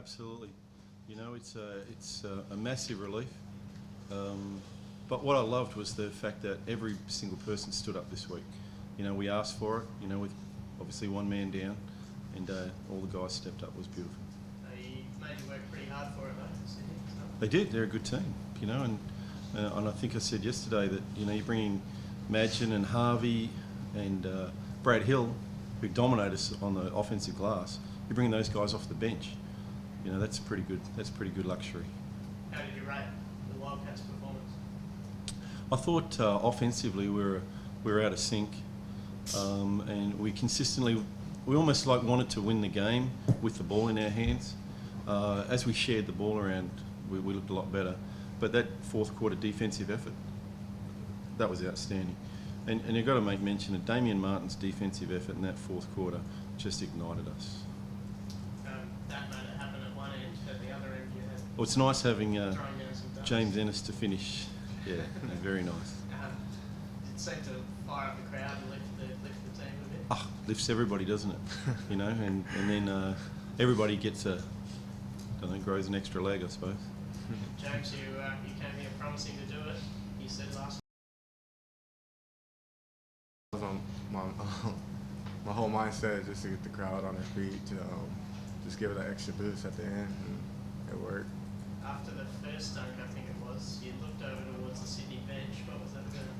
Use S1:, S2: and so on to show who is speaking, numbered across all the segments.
S1: Absolutely. It's a massive relief. But what I loved was the fact that every single person stood up this week. We asked for it, with obviously one man down, and all the guys stepped up. It was beautiful.
S2: They made you work pretty hard for it, though, Sydney.
S1: They did. They're a good team, and I think I said yesterday that, you bring in Madgen and Harvey and Brad Hill, who dominate us on the offensive glass. You bring those guys off the bench. That's pretty good. That's pretty good luxury.
S2: How did you rate the Wildcats' performance?
S1: I thought offensively we were out of sync, and we almost wanted to win the game with the ball in our hands. As we shared the ball around, we looked a lot better. But that fourth quarter defensive effort, that was outstanding. And you've got to make mention of Damien Martin's defensive effort in that fourth quarter just ignited us.
S2: That made it happen at one end. At the other end, you had.
S1: Well, it's nice having
S2: James
S1: Ennis to finish. Yeah, very nice.
S2: It seemed to fire up the crowd and lift the team a bit.
S1: Oh, lifts everybody, doesn't it? And then everybody gets grows an extra leg, I suppose.
S2: James, you came here promising to do it. You said last.
S3: I was on my whole mindset just to get the crowd on their feet, to just give it an extra boost at the end, and it worked.
S2: After the first dunk, I think it was, you looked over towards the Sydney bench. What was that about?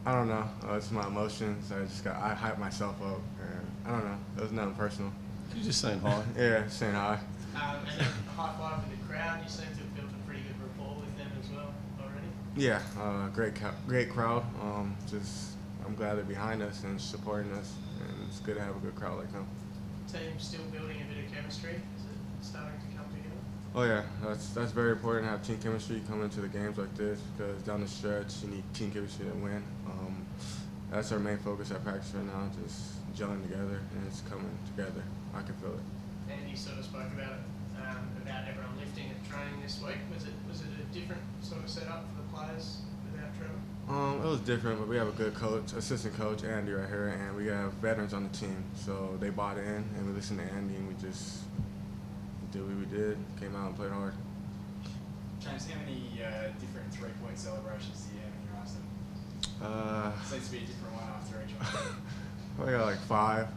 S3: I don't know. It's my emotions. I hyped myself up, and I don't know. It was nothing personal.
S1: You're just saying hi.
S3: Yeah, saying hi.
S2: And then a high five with the crowd. You seem to have built a pretty good rapport with them as well already.
S3: Yeah, great crowd. I'm glad they're behind us and supporting us, and it's good to have a good crowd like them.
S2: Team still building a bit of chemistry. Is it starting to come together?
S3: Oh yeah, that's very important to have team chemistry coming into the games like this, because down the stretch you need team chemistry to win. That's our main focus at practice right now, just gelling together, and it's coming together. I can feel it.
S2: And you sort of spoke about it, about everyone lifting at training this week. Was it a different sort of setup for the players without Trevor?
S3: It was different, but we have a good coach, assistant coach, Andy, right here, and we have veterans on the team. So they bought in, and we listened to Andy, and we just did what we did, came out and played hard.
S4: James, how many different three-point celebrations do you have in your arsenal? Seems to be a different one after each one.
S3: I got like 5.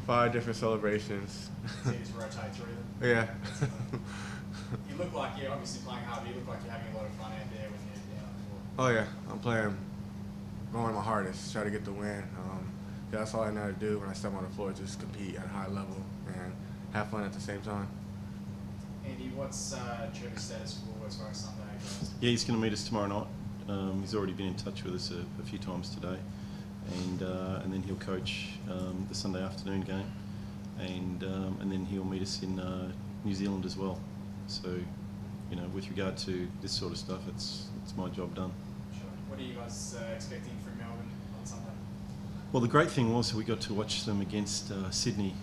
S3: 5 different celebrations.
S4: So you just rotate through them?
S3: Yeah.
S4: You look like you're obviously playing hard, but you look like you're having a lot of fun out there when you're down on the floor.
S3: Oh yeah, I'm going my hardest, try to get the win. That's all I know how to do when I step on the floor, just compete at a high level and have fun at the same time.
S4: Andy, what's Trevor's status quo as far as Sunday goes?
S1: Yeah, he's going to meet us tomorrow night. He's already been in touch with us a few times today, and then he'll coach the Sunday afternoon game, and then he'll meet us in New Zealand as well. So, with regard to this sort of stuff, it's my job done.
S4: Sure. What are you guys expecting from Melbourne on Sunday?
S1: Well, the great thing was we got to watch them against Sydney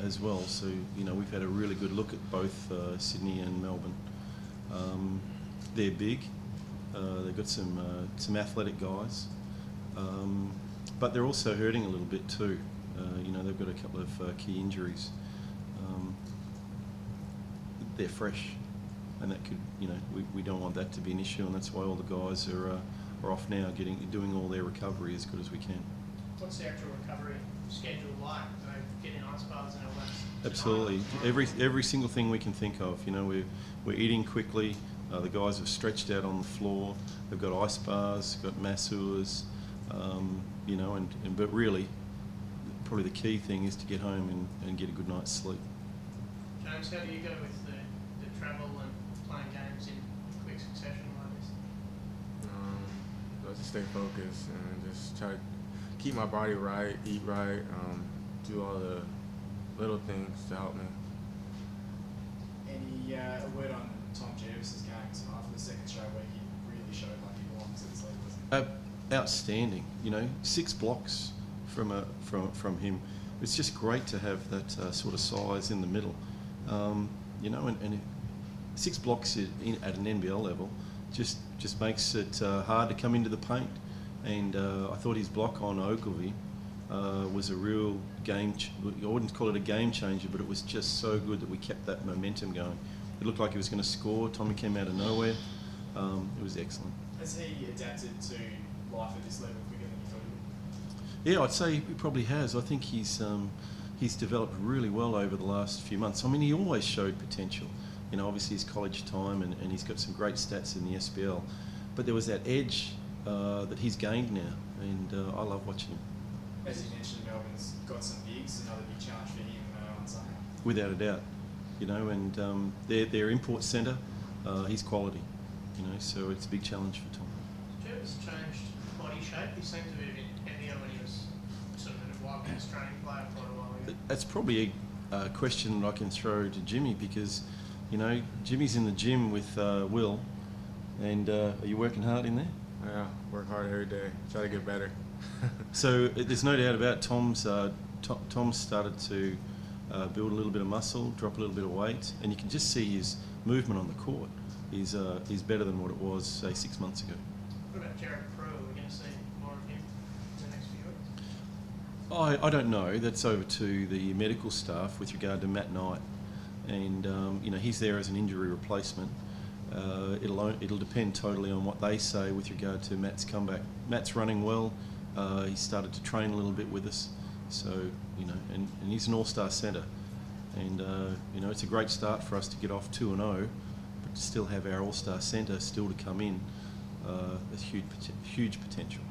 S1: as well. So, we've had a really good look at both Sydney and Melbourne. They're big. They've got some athletic guys, but they're also hurting a little bit too. They've got a couple of key injuries. They're fresh, and that could, we don't want that to be an issue, and that's why all the guys are off now, doing all their recovery as good as we can.
S2: What's the actual recovery schedule like? Getting ice baths and all that?
S1: Absolutely, every single thing we can think of. We're eating quickly. The guys have stretched out on the floor. They've got ice bars, got masseurs, but really, probably the key thing is to get home and get a good night's sleep.
S2: James, how do you go with the travel and playing games in quick succession like this?
S3: I just stay focused and just try to keep my body right, eat right, do all the little things to help me.
S4: Any a word on Tom Jervis's game tonight for the second straight week? He really showed like he belongs in this league, wasn't he?
S1: Outstanding. 6 blocks from him. It's just great to have that sort of size in the middle. And 6 blocks at an NBL level just makes it hard to come into the paint. And I thought his block on Ogilvy was a real I wouldn't call it a game changer, but it was just so good that we kept that momentum going. It looked like he was going to score. Tommy came out of nowhere. It was excellent.
S4: Has he adapted to life at this level quicker than you thought he would?
S1: Yeah, I'd say he probably has. I think he's developed really well over the last few months. I mean, he always showed potential. You know, obviously his college time, and he's got some great stats in the SBL. But there was that edge that he's gained now, and I love watching him.
S4: As you mentioned, Melbourne's got some bigs, another big challenge for him on Sunday.
S1: Without a doubt, you know, and their import centre, he's quality, you know, so it's a big challenge for Tom.
S2: Stewart's changed body shape. He seemed to be a bit heavier when he was sort of a Wildcats training player quite a while ago.
S1: That's probably a question that I can throw to Jimmy, because, you know, Jimmy's in the gym with Will, and are you working hard in there?
S3: Yeah, work hard every day, try to get better.
S1: So there's no doubt about Tom's started to build a little bit of muscle, drop a little bit of weight, and you can just see his movement on the court is better than what it was, say, 6 months ago.
S2: What about Jared Prue? Are we going to see more of him in the next few weeks?
S1: I don't know. That's over to the medical staff with regard to Matt Knight, and you know, he's there as an injury replacement. It'll depend totally on what they say with regard to Matt's comeback. Matt's running well. He started to train a little bit with us, so you know, and he's an all-star centre, and you know, it's a great start for us to get off 2-0, but to still have our all-star centre still to come in. There's huge potential.